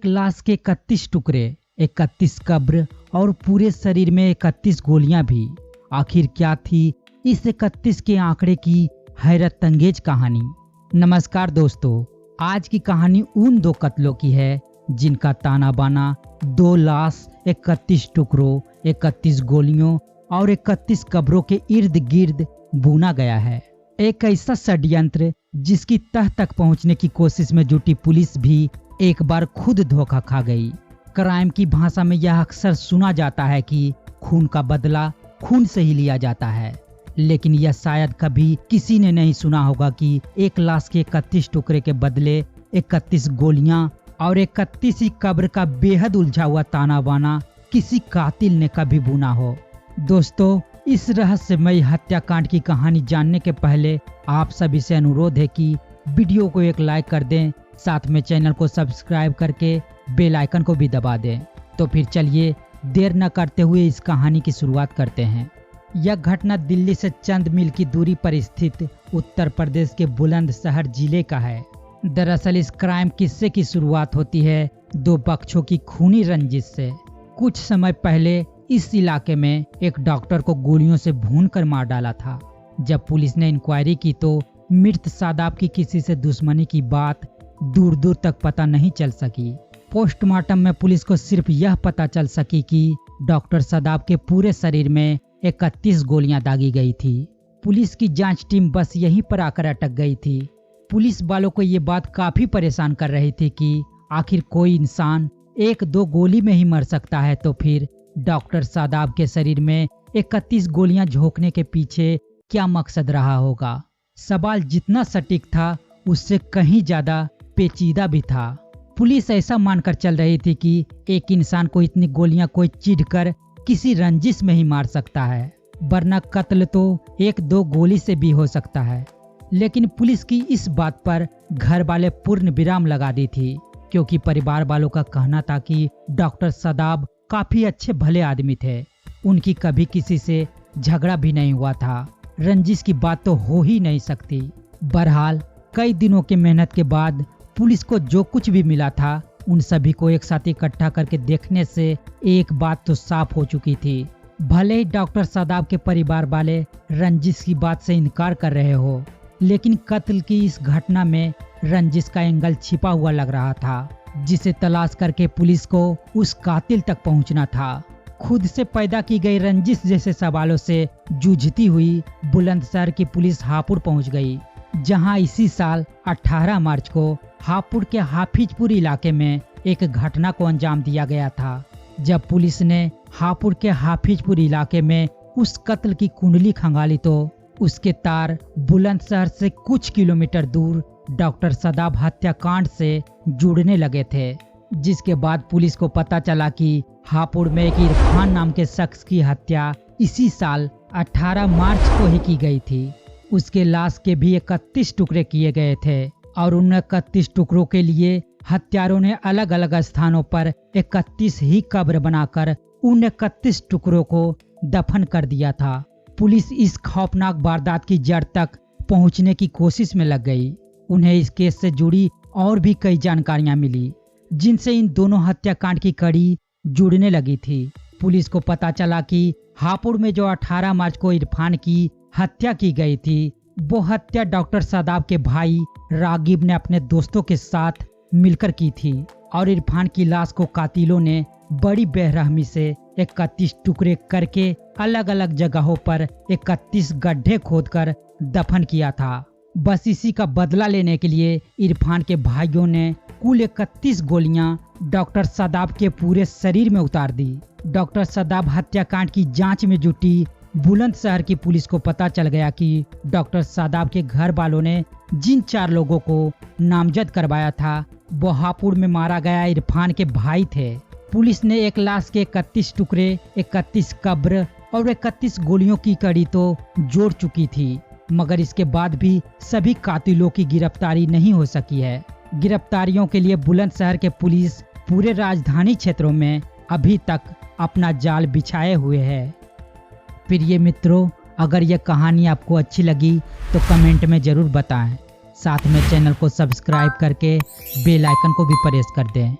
एक लाश के 31 टुकड़े, 31 कब्र और पूरे शरीर में 31 गोलियां भी। आखिर क्या थी इस 31 के आंकड़े की हैरत अंगेज कहानी। नमस्कार दोस्तों, आज की कहानी उन दो कत्लों की है जिनका ताना बाना 2 लाश, 31 टुकड़ों, 31 गोलियों और 31 कब्रों के इर्द गिर्द बुना गया है। एक ऐसा षड्यंत्र जिसकी तह तक पहुंचने की कोशिश में जुटी पुलिस भी एक बार खुद धोखा खा गई। क्राइम की भाषा में यह अक्सर सुना जाता है कि खून का बदला खून से ही लिया जाता है, लेकिन यह शायद कभी किसी ने नहीं सुना होगा कि एक लाश के 31 टुकड़े के बदले 31 गोलियां और 31 ही कब्र का बेहद उलझा हुआ ताना बाना किसी कातिल ने कभी बुना हो। दोस्तों, इस रहस्यमय हत्याकांड की कहानी जानने के पहले आप सभी से अनुरोध है कि वीडियो को एक लाइक कर दें, साथ में चैनल को सब्सक्राइब करके बेल आइकन को भी दबा दें। तो फिर चलिए देर न करते हुए इस कहानी की शुरुआत करते हैं। यह घटना दिल्ली से चंद मील की दूरी पर स्थित उत्तर प्रदेश के बुलंदशहर जिले का है। दरअसल इस क्राइम किस्से की शुरुआत होती है 2 पक्षों की खूनी रंजिश से। कुछ समय पहले इस इलाके में एक डॉक्टर को गोलियों से भूनकर मार डाला था। जब पुलिस ने इंक्वायरी की तो मृत सादाब की किसी से दुश्मनी की बात दूर दूर तक पता नहीं चल सकी। पोस्टमार्टम में पुलिस को सिर्फ यह पता चल सकी कि डॉक्टर सादाब के पूरे शरीर में 31 गोलियां दागी गई थी। पुलिस की जांच टीम बस यहीं पर आकर अटक गई थी। पुलिस वालों को ये बात काफी परेशान कर रही थी कि आखिर कोई इंसान 1-2 गोली में ही मर सकता है, तो फिर डॉक्टर सादाब के शरीर में 31 गोलियां झोंकने के पीछे क्या मकसद रहा होगा। सवाल जितना सटीक था उससे कहीं ज्यादा पेचीदा भी था। पुलिस ऐसा मानकर चल रही थी कि एक इंसान को इतनी गोलियां कोई चिढ़कर किसी रंजिश में ही मार सकता है, वरना कत्ल तो 1-2 गोली से भी हो सकता है। लेकिन पुलिस की इस बात पर घर वाले पूर्ण विराम लगा दी थी, क्योंकि परिवार वालों का कहना था कि डॉक्टर सादाब काफी अच्छे भले आदमी थे। उनकी कभी किसी से झगड़ा भी नहीं हुआ था। रंजिश की बात तो हो ही नहीं सकती। बहरहाल कई दिनों की मेहनत के बाद पुलिस को जो कुछ भी मिला था उन सभी को एक साथ इकट्ठा करके देखने से एक बात तो साफ हो चुकी थी। भले ही डॉक्टर सादाब के परिवार वाले रंजिश की बात से इनकार कर रहे हो, लेकिन कत्ल की इस घटना में रंजिश का एंगल छिपा हुआ लग रहा था, जिसे तलाश करके पुलिस को उस कातिल तक पहुंचना था। खुद से पैदा की गई रंजिश जैसे सवालों से जूझती हुई बुलंदशहर की पुलिस हापुड़ पहुंच गई, जहां इसी साल 18 मार्च को हापुड़ के हाफिजपुर इलाके में एक घटना को अंजाम दिया गया था। जब पुलिस ने हापुड़ के हाफिजपुर इलाके में उस कत्ल की कुंडली खंगाली तो उसके तार बुलंदशहर से कुछ किलोमीटर दूर डॉक्टर सादाब हत्याकांड से जुड़ने लगे थे। जिसके बाद पुलिस को पता चला कि हापुड़ में एक इरफान नाम के शख्स की हत्या इसी साल 18 मार्च को ही की गई थी। उसके लाश के भी 31 टुकड़े किए गए थे और उन 31 टुकड़ों के लिए हत्यारों ने अलग अलग स्थानों पर 31 ही कब्र बनाकर उन 31 टुकड़ों को दफन कर दिया था। पुलिस इस खौफनाक वारदात की जड़ तक पहुंचने की कोशिश में लग गई। उन्हें इस केस से जुड़ी और भी कई जानकारियां मिली, जिनसे इन दोनों हत्याकांड की कड़ी जुड़ने लगी थी। पुलिस को पता चला कि हापुड़ में जो 18 मार्च को इरफान की हत्या की गई थी, वो हत्या डॉक्टर सादाब के भाई रागिब ने अपने दोस्तों के साथ मिलकर की थी और इरफान की लाश को कातिलों ने बड़ी बेरहमी से 31 टुकड़े करके अलग अलग जगहों पर 31 गड्ढे खोदकर दफन किया था। बस इसी का बदला लेने के लिए इरफान के भाइयों ने कुल 31 गोलियां डॉक्टर सादाब के पूरे शरीर में उतार दी। डॉक्टर सादाब हत्याकांड की जांच में जुटी बुलंदशहर की पुलिस को पता चल गया कि डॉक्टर सादाब के घर वालों ने जिन 4 लोगों को नामजद करवाया था वो हापुड़ में मारा गया इरफान के भाई थे। पुलिस ने एक लाश के 31 टुकड़े, 31 कब्र और 31 गोलियों की कड़ी तो जोड़ चुकी थी, मगर इसके बाद भी सभी कातिलों की गिरफ्तारी नहीं हो सकी है। गिरफ्तारियों के लिए बुलंदशहर के पुलिस पूरे राजधानी क्षेत्रों में अभी तक अपना जाल बिछाए हुए है। प्रिय मित्रों, अगर यह कहानी आपको अच्छी लगी तो कमेंट में जरूर बताएं। साथ में चैनल को सब्सक्राइब करके बेल आइकन को भी प्रेस कर दें।